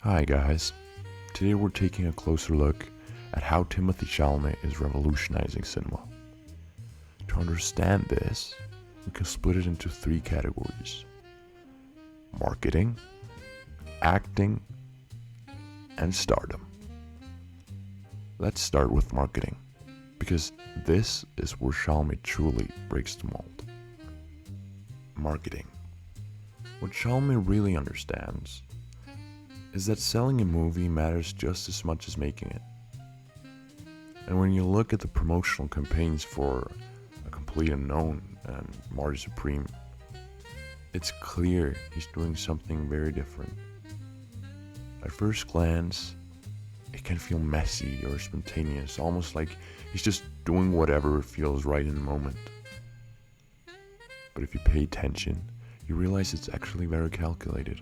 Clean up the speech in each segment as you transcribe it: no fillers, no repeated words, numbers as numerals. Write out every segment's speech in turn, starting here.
Hi guys, today we're taking a closer look at how Timothée Chalamet is revolutionizing cinema. To understand this, we can split it into three categories: marketing, acting, and stardom. Let's start with marketing, because this is where Chalamet truly breaks the mold. Marketing. What Chalamet really understands is that selling a movie matters just as much as making it. And when you look at the promotional campaigns for A Complete Unknown and Marty Supreme, it's clear he's doing something very different. At first glance, it can feel messy or spontaneous, almost like he's just doing whatever feels right in the moment. But if you pay attention, you realize it's actually very calculated.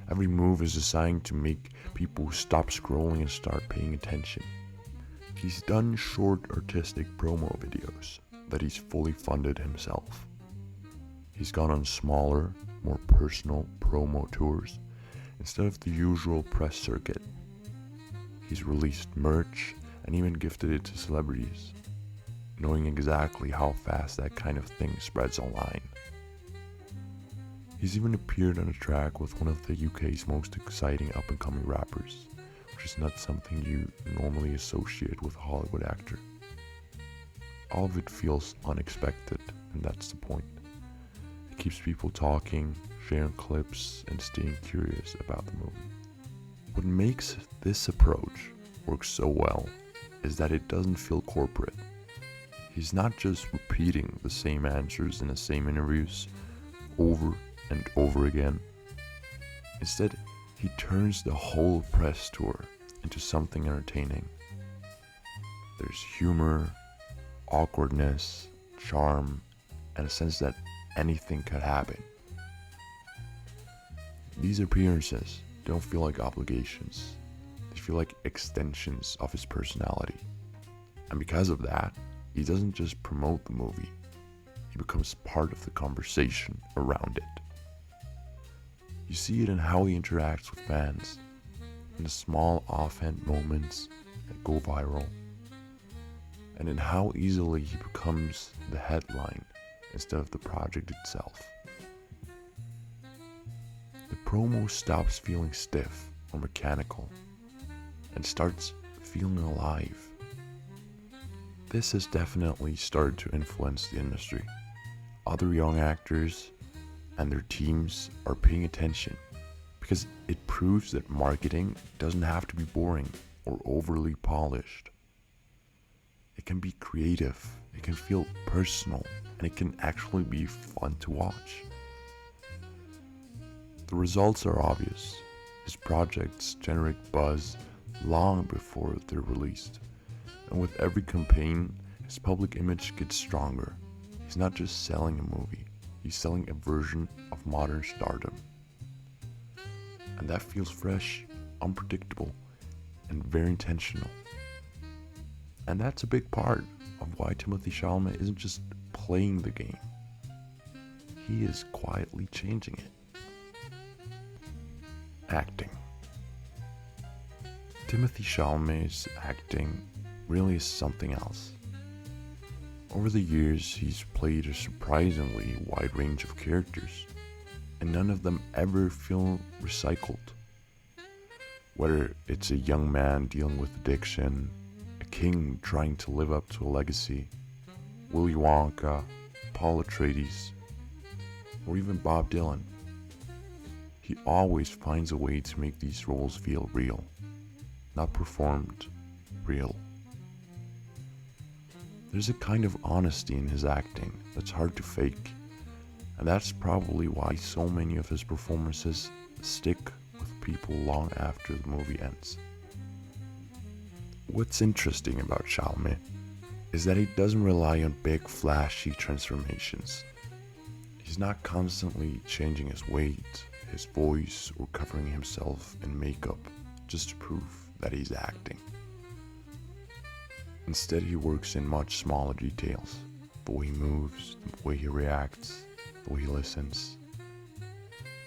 Every move is designed to make people stop scrolling and start paying attention. He's done short artistic promo videos that he's fully funded himself. He's gone on smaller, more personal promo tours instead of the usual press circuit. He's released merch and even gifted it to celebrities, knowing exactly how fast that kind of thing spreads online. He's even appeared on a track with one of the UK's most exciting up-and-coming rappers, which is not something you normally associate with a Hollywood actor. All of it feels unexpected, and that's the point. It keeps people talking, sharing clips, and staying curious about the movie. What makes this approach work so well is that it doesn't feel corporate. He's not just repeating the same answers in the same interviews over and over again. Instead, he turns the whole press tour into something entertaining. There's humor, awkwardness, charm, and a sense that anything could happen. These appearances don't feel like obligations. They feel like extensions of his personality. And because of that, he doesn't just promote the movie, he becomes part of the conversation around it. You see it in how he interacts with fans, in the small offhand moments that go viral, and in how easily he becomes the headline instead of the project itself. The promo stops feeling stiff or mechanical and starts feeling alive. This has definitely started to influence the industry. Other young actors and their teams are paying attention because it proves that marketing doesn't have to be boring or overly polished. It can be creative, it can feel personal, and it can actually be fun to watch. The results are obvious. His projects generate buzz long before they're released, and with every campaign, his public image gets stronger. He's not just selling a movie, he's selling a version of modern stardom. And that feels fresh, unpredictable, and very intentional. And that's a big part of why Timothée Chalamet isn't just playing the game. He is quietly changing it. Acting. Timothée Chalamet's acting really is something else. Over the years, he's played a surprisingly wide range of characters, and none of them ever feel recycled. Whether it's a young man dealing with addiction, a king trying to live up to a legacy, Willy Wonka, Paul Atreides, or even Bob Dylan, he always finds a way to make these roles feel real, not performed, real. There's a kind of honesty in his acting that's hard to fake, and that's probably why so many of his performances stick with people long after the movie ends. What's interesting about Chalamet is that he doesn't rely on big flashy transformations. He's not constantly changing his weight, his voice, or covering himself in makeup just to prove that he's acting. Instead, he works in much smaller details: the way he moves, the way he reacts, the way he listens.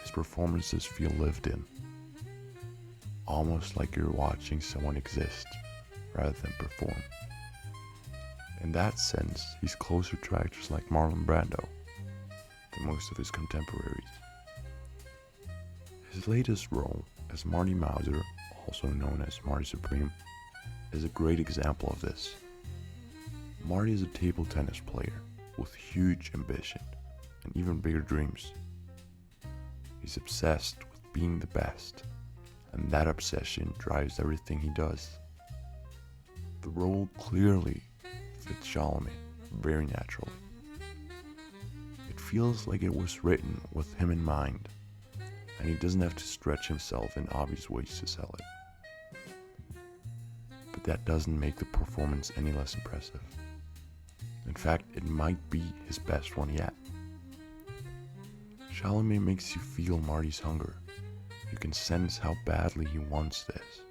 His performances feel lived in. almost like you're watching someone exist rather than perform. In that sense, he's closer to actors like Marlon Brando than most of his contemporaries. His latest role as Marty Mauser, also known as Marty Supreme, is a great example of this. Marty is a table tennis player with huge ambition and even bigger dreams. He's obsessed with being the best, and that obsession drives everything he does. The role clearly fits Chalamet very naturally. It feels like it was written with him in mind, and he doesn't have to stretch himself in obvious ways to sell it. But that doesn't make the performance any less impressive. In fact, it might be his best one yet. Chalamet makes you feel Marty's hunger. You can sense how badly he wants this,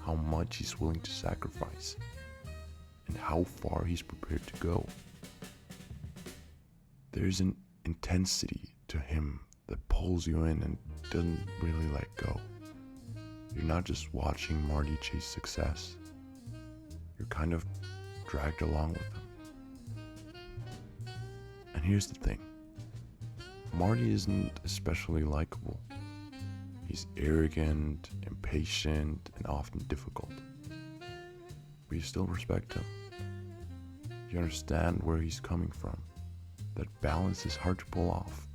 how much he's willing to sacrifice, and how far he's prepared to go. There's an intensity to him that pulls you in and doesn't really let go. You're not just watching Marty chase success, you're kind of dragged along with him. And here's the thing, Marty isn't especially likable. He's arrogant, impatient, and often difficult. But you still respect him. You understand where he's coming from. That balance is hard to pull off,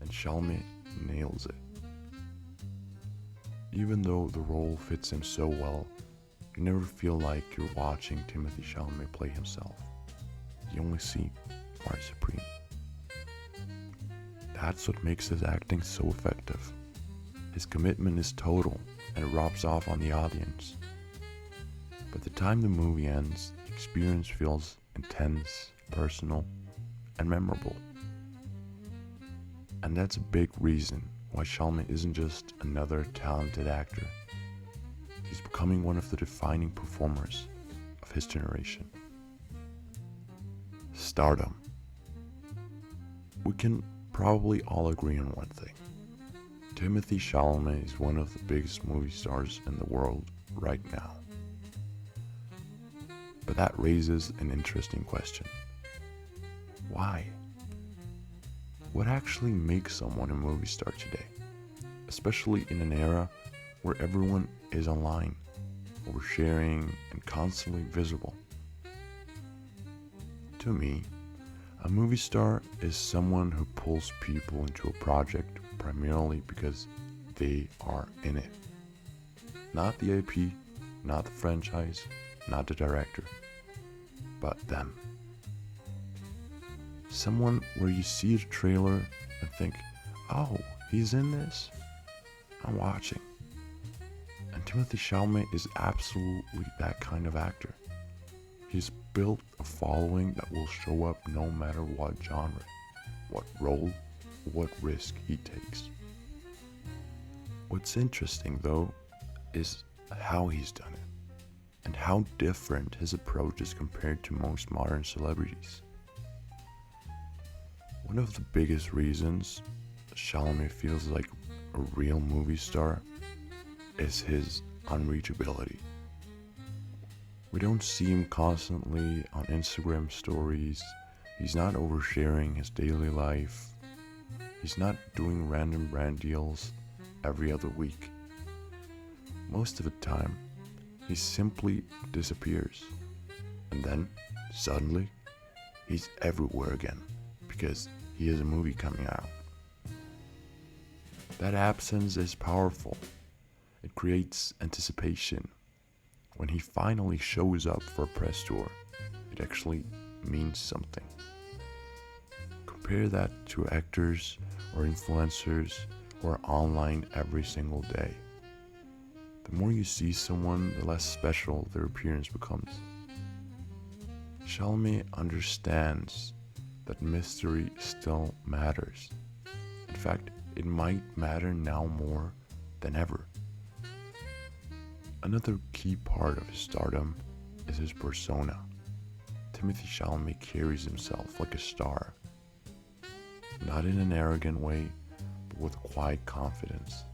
and Chalamet nails it. Even though the role fits him so well, you never feel like you're watching Timothée Chalamet play himself. You only see Marty Supreme. That's what makes his acting so effective. His commitment is total, and it rubs off on the audience. By the time the movie ends, the experience feels intense, personal, and memorable. And that's a big reason why Chalamet isn't just another talented actor. He's becoming one of the defining performers of his generation. Stardom. We can probably all agree on one thing. Timothée Chalamet is one of the biggest movie stars in the world right now. But that raises an interesting question. Why? What actually makes someone a movie star today? Especially in an era where everyone is online, oversharing, and constantly visible. To me, a movie star is someone who pulls people into a project primarily because they are in it. Not the IP, not the franchise, not the director, but them. Someone where you see the trailer and think, oh, he's in this? I'm watching. And Timothée Chalamet is absolutely that kind of actor. He's built a following that will show up no matter what genre, what role, what risk he takes. What's interesting though is how he's done it and how different his approach is compared to most modern celebrities. One of the biggest reasons Chalamet feels like a real movie star is his unreachability. We don't see him constantly on Instagram stories. He's not oversharing his daily life. He's not doing random brand deals every other week. Most of the time, he simply disappears. And then, suddenly, he's everywhere again because he has a movie coming out. That absence is powerful. It creates anticipation. When he finally shows up for a press tour, it actually means something. Compare that to actors or influencers who are online every single day. The more you see someone, the less special their appearance becomes. Chalamet understands that mystery still matters. In fact, it might matter now more than ever. Another key part of his stardom is his persona. Timothée Chalamet carries himself like a star. Not in an arrogant way, but with quiet confidence.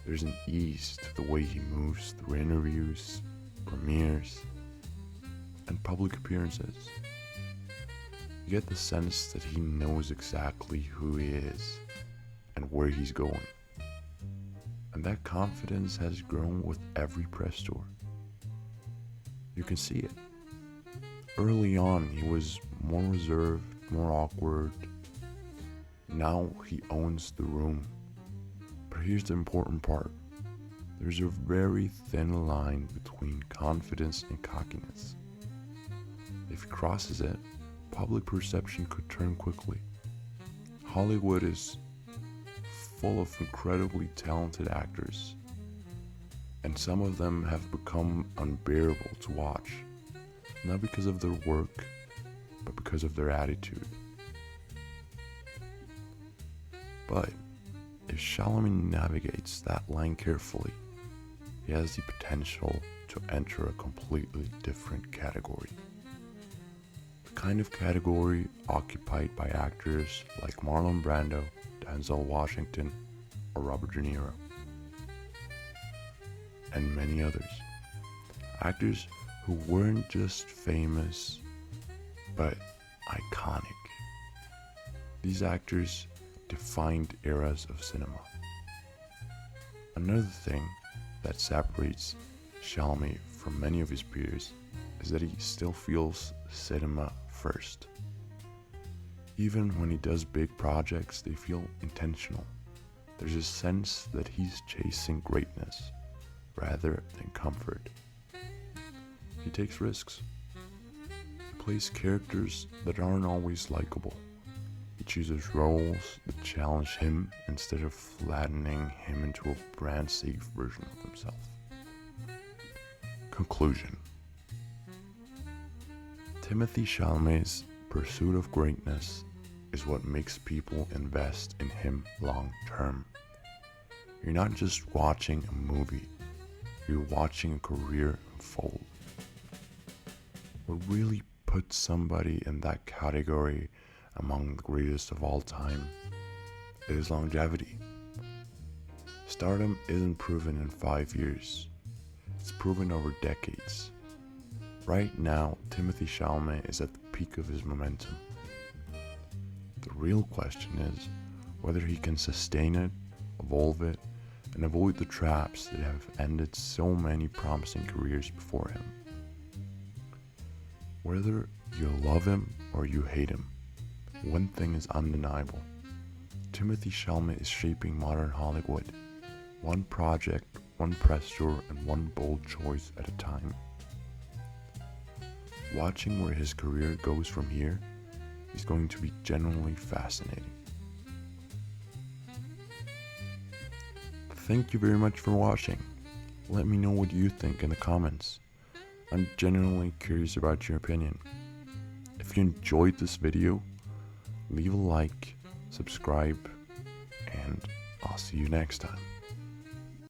There's an ease to the way he moves through interviews, premieres, and public appearances. You get the sense that he knows exactly who he is and where he's going. And that confidence has grown with every press tour. You can see it. Early on, he was more reserved, more awkward. Now he owns the room. But here's the important part. There's a very thin line between confidence and cockiness. If he crosses it, public perception could turn quickly. Hollywood is full of incredibly talented actors, and some of them have become unbearable to watch, not because of their work, but because of their attitude. But if Chalamet navigates that line carefully, he has the potential to enter a completely different category. The kind of category occupied by actors like Marlon Brando, Denzel Washington, or Robert De Niro, and many others. Actors who weren't just famous, but iconic. These actors defined eras of cinema. Another thing that separates Chalamet from many of his peers is that he still feels cinema first. Even when he does big projects, they feel intentional. There's a sense that he's chasing greatness rather than comfort. He takes risks. He plays characters that aren't always likable. He chooses roles that challenge him instead of flattening him into a brand-safe version of himself. Conclusion. Timothée Chalamet's pursuit of greatness is what makes people invest in him long term. You're not just watching a movie, you're watching a career unfold. What really puts somebody in that category among the greatest of all time is longevity. Stardom isn't proven in 5 years, it's proven over decades. Right now, Timothée Chalamet is at the peak of his momentum. The real question is whether he can sustain it, evolve it, and avoid the traps that have ended so many promising careers before him. Whether you love him or you hate him, one thing is undeniable. Timothée Chalamet is shaping modern Hollywood, one project, one press tour, and one bold choice at a time. Watching where his career goes from here is going to be genuinely fascinating. Thank you very much for watching. Let me know what you think in the comments. I'm genuinely curious about your opinion. If you enjoyed this video, leave a like, subscribe, and I'll see you next time.